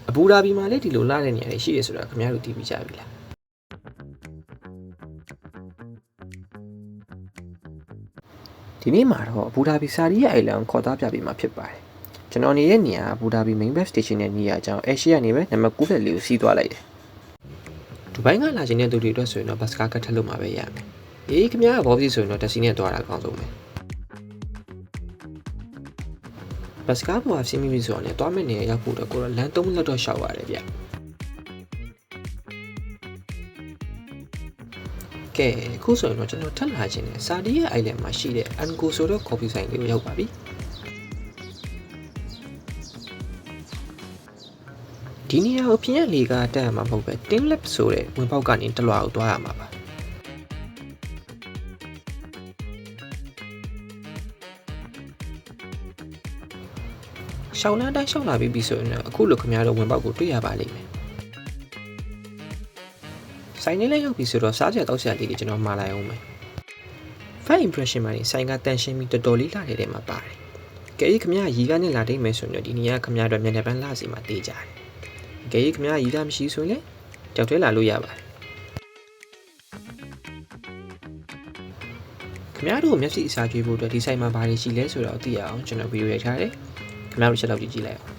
အဘူဒါဘီမှာလည်းဒီလိုလာတဲ့နေရာတွေရှိရဆိုတာခင်ဗျားတို့သိပြီးကြပြီလားဒီနေ့မှာတော့အဘူဒါဘီစာရီရဲ့အိုင်လန်ကိုခေါ်သွားပြပေးမှာဖြစ်ပါတယ်ကျွန်တော်နေတဲ့နေရာအဘူဒါဘီ main bus station နဲ့နေရာအကြောင်း Asia ကနေပဲနံပါတ်94လေးကိုစီးသွားလိုက်တယ်ဒူဘိုင်းကလာခြင်းတဲ့သူတွေအတွက်ဆိုရင်တော့ဘတ်စကားကတ်ထက်လို့မှာပဲရမယ်အေးခင်ဗျားကဘောပီဆိုရင်တော့တက်စီနဲ့သွားတာအကောင်းဆုံးပဲဘတ်စကားပေါ်အစီအမီဆိုတော့လည်းသွားမယ့်နေရာရောက်ဖို့တော့ကိုတော့လမ်း3မိနစ်တော့ရှောက်ရတယ်ဗျကဲအခုဆိုရင်တော့ကျွန်တော်ထပ်လာခြင်းနဲ့စာဒီရဲ့ island မှာရှိတဲ့ Anko ဆိုတော့ coffee ဆိုင်လေးကိုရောက်ပါပြီဒီနေရာကိုပြင်ရလေကတက်ရမှာမဟုတ်ပဲ Team Lab ဆိုတဲ့ဝင်ပေါက်ကနေတလွားကိုသွားရမှာပါရှောင်းလန်းတိုင်းရှောင်းလာပြီဆိုရင်တော့အခုလိုခင်ဗျားတို့ဝင်ပေါက်ကိုတွေ့ရပါလိမ့်မယ်ဆိုင်လေးလည်းရောက်ပြီဆိုတော့စားစရာတောက်စရာလေးတွေကျွန်တော်မှာလိုက်အောင်မယ် First impression မှာနေဆိုင်ကတန်ရှင်းပြီးတော်တော်လေးလာတဲ့ထဲမှာပါတယ်ကဲခင်ဗျားရီကနေလာတိတ်မယ်ဆိုရင်ဒီနေရာခင်ဗျားတို့မျက်နှာပန်းလှစီမှာတေးကြတယ်ကဲခင်ဗျားရီကမရှိဆိုရင်လည်းကြောက်ထဲလာလို့ရပါတယ်ခင်ဗျားတို့မျက်စိအစာကျွေးဖို့အတွက်ဒီဆိုင်မှာဘာတွေရှိလဲဆိုတော့သိရအောင်ကျွန်တော်ဗီဒီယိုရိုက်ထားတယ်ခင်ဗျားတို့ချက်တော့ကြည့်လိုက်အောင်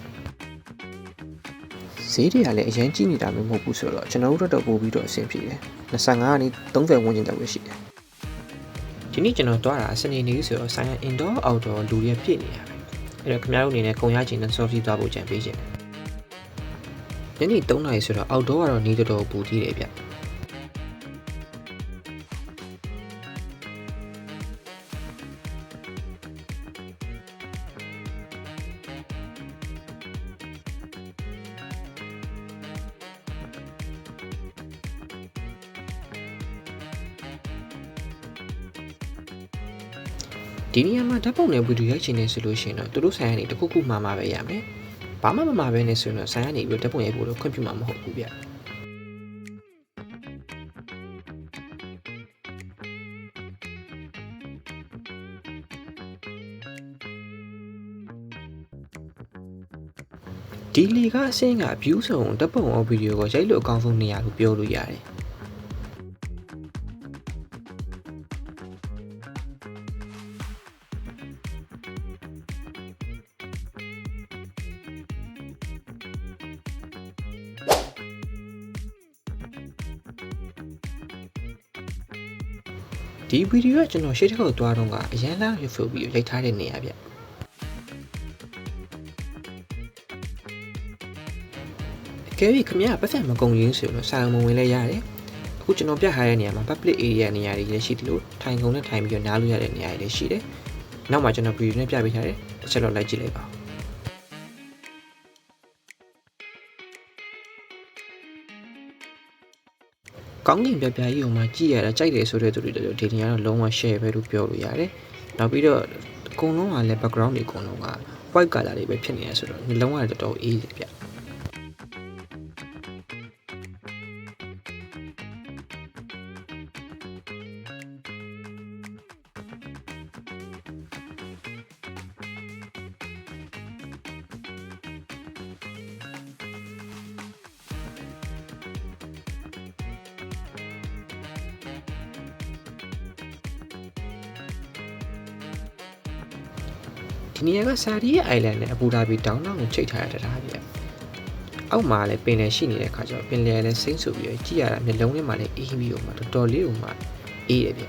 ဈေးတွေကလည်းအရင်ကြီးနေတာမျိုးမဟုတ်ဘူးဆိုတော့ကျွန်တော်တို့တော့ပို့ပြီးတော့အဆင်ပြေတယ်25ကနေ30ဝန်းကျင်တောင်ပဲရှိတယ်ဒီနေ့ကျွန်တော်တွားတာစနေနေ့ဆိုတော့ဆိုင်ရ indoor outdoor လူတွေပြည့်နေရပဲအဲ့တော့ခင်ဗျားတို့အနေနဲ့ခုံရချင်တဲ့ soft သွားဖို့ကြံပေးခြင်းတယ်ညနေ3နာရီဆိုတော့ outdoor ကတော့နေတော်ပူသေးတယ်ဗျဒီနေရာမှာဓာတ်ပုံနဲ့ဗီဒီယိုရိုက်ချင်နေဆိုလို့ရှိရင်တော့သူတို့ဆိုင်ကနေတခုခုမှာပဲရမယ်။ဘာမှမမှာပဲနေဆိုရင်တော့ဆိုင်ကနေပြီးဓာတ်ပုံရိုက်ဖို့တော့ခွင့်ပြုမှာမဟုတ်ဘူးဗျ။ဒီလေကအဆင်းက view ဆောင်ဓာတ်ပုံရောဗီဒီယိုကိုရိုက်လို့အကောင်းဆုံးနေရာလို့ပြောလို့ရတယ်။ဒီဗီဒီယိုကကျွန်တော်ရှေ့တစ်ခေါက်သွားတော့ကအရန်လာရဖို့ပြီးရိုက်ထားတဲ့နေရာဗျကဲခင်ဗျာပတ်စံမကုန်ရင်းဆိုတော့စာအုံဝင်လဲရတယ်အခုကျွန်တော်ပြထားတဲ့နေရာမှာ public area နေရာတွေလည်းရှိတယ်လို့ထိုင်ကုန်နဲ့ထိုင်ပြီးတော့နားလို့ရတဲ့နေရာတွေလည်းရှိတယ်နောက်မှကျွန်တော်ဗီဒီယိုနဲ့ပြပေးထားတယ်တစ်ချက်တော့လိုက်ကြည့်လိုက်ပါကောင်းကင်ပြပြကြီးအောင်မှကြည့်ရတာကြိုက်တယ်ဆိုတဲ့သူတွေတို့ဒီနေရာတော့လုံးဝ share ပဲလို့ပြောလို့ရတယ်နောက်ပြီးတော့အကုန်လုံးကလည်း background တွေအကုန်လုံးက white color တွေပဲဖြစ်နေရဆိုတော့ဒီလုံးဝတော်တော်အေးတယ်ဗျဒီနေရာကစာရီရဲ့ island နဲ့အဘူဒါဘီတောင်တောင်ကိုချိတ်ထားရတာဗျအောက်မှာလည်းပင်လယ်ရှိနေတဲ့ခါကျတော့ပင်လယ်လည်းစိမ့်ဆူပြီးကြည့်ရတာမျက်လုံးထဲမှာလည်းအေးပြီးတော့မှတော်တော်လေးကိုမှအေးတယ်ဗျ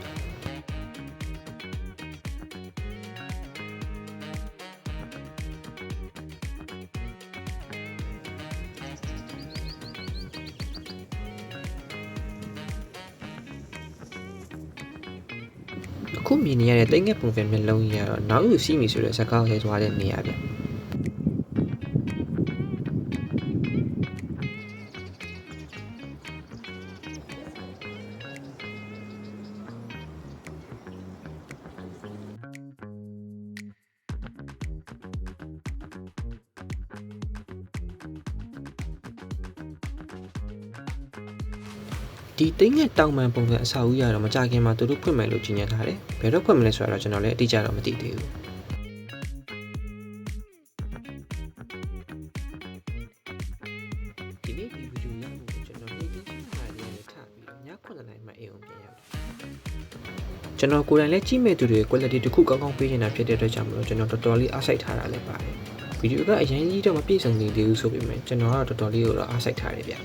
အခုမြင်နေရတဲ့တိတ်ငက်ပုံစံမျက်လုံးကြီးကတော့နောက်ယူစီးမီဆိုတဲ့ဇာတ်ကားထဲသွားတဲ့နေရာဗျဒီတိတ်ငက်တောင်ပန်ပုံစံအဆောက်အဦရတော့မကြခင်မှာသူတို့ဖွင့်မယ်လို့ကြေညာထားတယ်ဘယ်တော့ဖွင့်မလဲဆိုတော့ကျွန်တော်လည်းအတိအကျတော့မသိသေးဘူး ကျွန်တော်ကိုယ်တိုင်လည်းကြည့်မဲ့သူတွေ quality တစ်ခုကောင်းကောင်းပေးနေတာဖြစ်တဲ့အတွက်ကြောင့်မလို့ကျွန်တော်တော်တော်လေးအားစိုက်ထားတာလည်းပါတယ်ဗီဒီယိုကအရင်ကြီးတော့မပြည့်စုံသေးဘူးဆိုပေမဲ့ကျွန်တော်ကတော့တော်တော်လေးကိုတော့အားစိုက်ထားတယ်ဗျ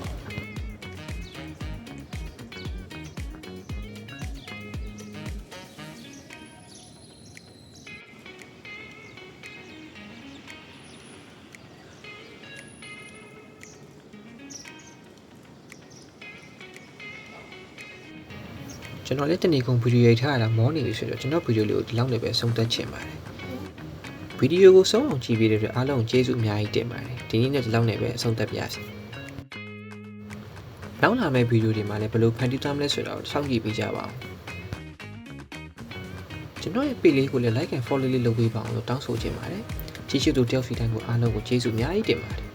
ကျွန်တော်လည်းတနေ့ကုန်ဗီဒီယိုရိုက်ထားရတာမောနေပြီဆိုတော့ကျွန်တော်ဗီဒီယိုလေးကိုဒီလောက်နဲ့ပဲဆုံးသက်ချင်ပါတယ်ဗီဒီယိုကိုဆုံးအောင်ကြည့်ပေးတဲ့အတွက်အားလုံးကျေးဇူးအများကြီးတင်ပါတယ်ဒီနေ့နဲ့ဒီလောက်နဲ့ပဲအဆုံးသတ်ပါစေနောက်လာမယ့်ဗီဒီယိုတွေမှာလည်းဘယ်လိုဖန်တီးသွားမလဲဆိုတော့စောင့်ကြည့်ပေးကြပါဦးကျွန်တော်ရဲ့ page လေးကိုလည်း like and follow လေးလုပ်ပေးပါအောင်လို့တောင်းဆိုချင်ပါတယ်ကြည့်ရှုသူတယောက်စီတိုင်းကိုအားလုံးကိုကျေးဇူးအများကြီးတင်ပါတယ်